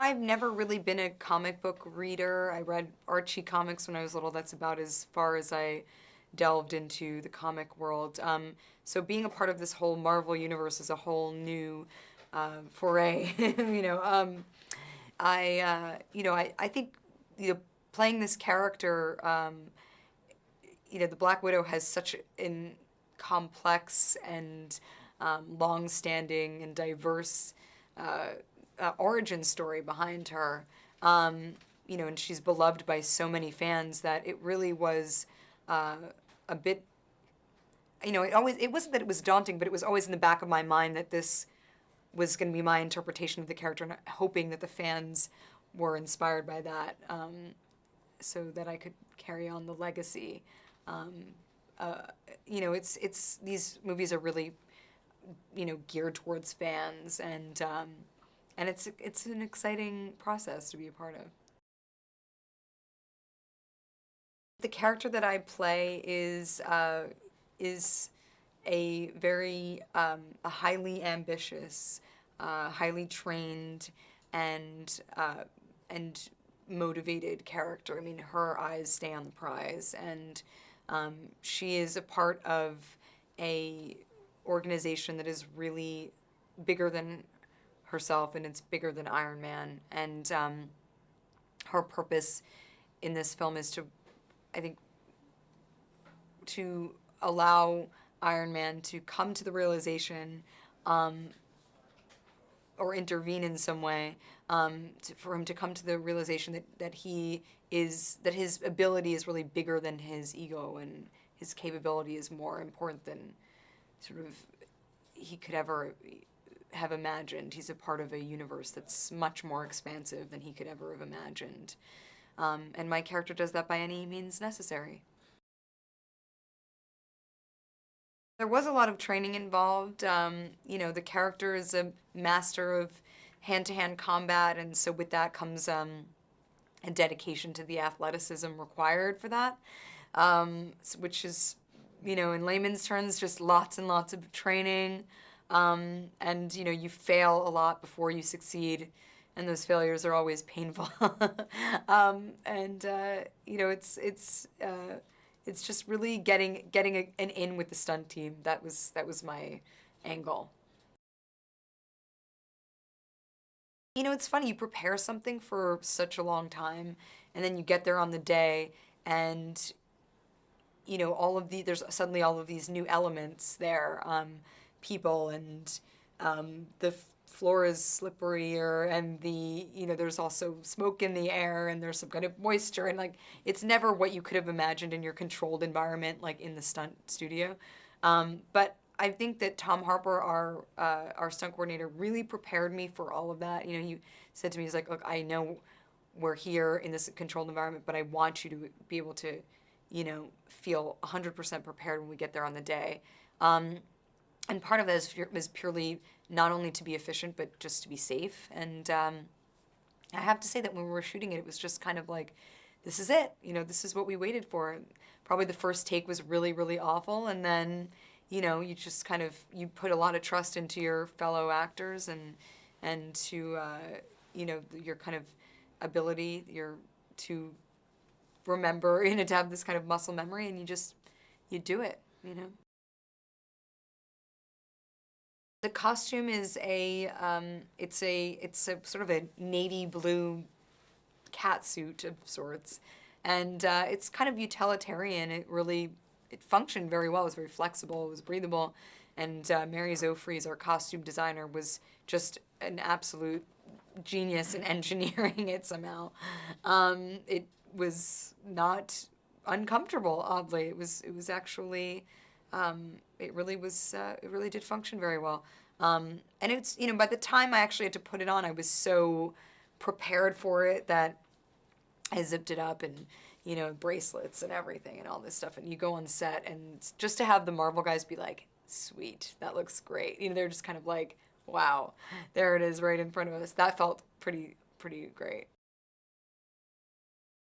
I've never really been a comic book reader. I read Archie comics when I was little. That's about as far as I delved into the comic world. So being a part of this whole Marvel universe is a whole new foray. you know, I think playing this character, the Black Widow has such an complex and long-standing and diverse origin story behind her. And she's beloved by so many fans that it really was a bit, it wasn't that it was daunting, but it was always in the back of my mind that this was going to be my interpretation of the character, and hoping that the fans were inspired by that, so that I could carry on the legacy. It's these movies are really, geared towards fans, and it's an exciting process to be a part of. The character that I play is a very a highly ambitious, highly trained, and motivated character. I mean, her eyes stay on the prize, and she is a part of a organization that is really bigger than herself, and it's bigger than Iron Man. And her purpose in this film is to, I think, to allow Iron Man to come to the realization, or intervene in some way, for him to come to the realization that his ability is really bigger than his ego, and his capability is more important than sort of he could ever have imagined. He's a part of a universe that's much more expansive than he could ever have imagined. And my character does that by any means necessary. There was a lot of training involved. The character is a master of hand-to-hand combat, and so with that comes a dedication to the athleticism required for that, which is, in layman's terms, just lots and lots of training. And you fail a lot before you succeed, and those failures are always painful. It's just really getting an in with the stunt team. That was my angle. It's funny, you prepare something for such a long time, and then you get there on the day, and there's suddenly all of these new elements there, people, and the floor is slipperier, and there's also smoke in the air, and there's some kind of moisture, and it's never what you could have imagined in your controlled environment, like in the stunt studio. But I think that Tom Harper, our stunt coordinator, really prepared me for all of that. He said to me, he's like, look, I know we're here in this controlled environment, but I want you to be able to, feel 100% prepared when we get there on the day. And part of that is purely not only to be efficient, but just to be safe. And I have to say that when we were shooting it, it was just kind of like, this is it. This is what we waited for. Probably the first take was really, really awful. And then, you just kind of, you put a lot of trust into your fellow actors and to, your kind of ability, to remember, to have this kind of muscle memory, and you do it. The costume is it's a sort of a navy blue cat suit of sorts, and it's kind of utilitarian. It functioned very well. It was very flexible. It was breathable, and Mary Zofries, our costume designer, was just an absolute genius in engineering it somehow. It was not uncomfortable. Oddly, it was actually. It really did function very well. And it's, by the time I actually had to put it on, I was so prepared for it that I zipped it up, and, bracelets and everything and all this stuff. And you go on set, and just to have the Marvel guys be like, sweet, that looks great. They're just kind of like, wow, there it is right in front of us. That felt pretty great.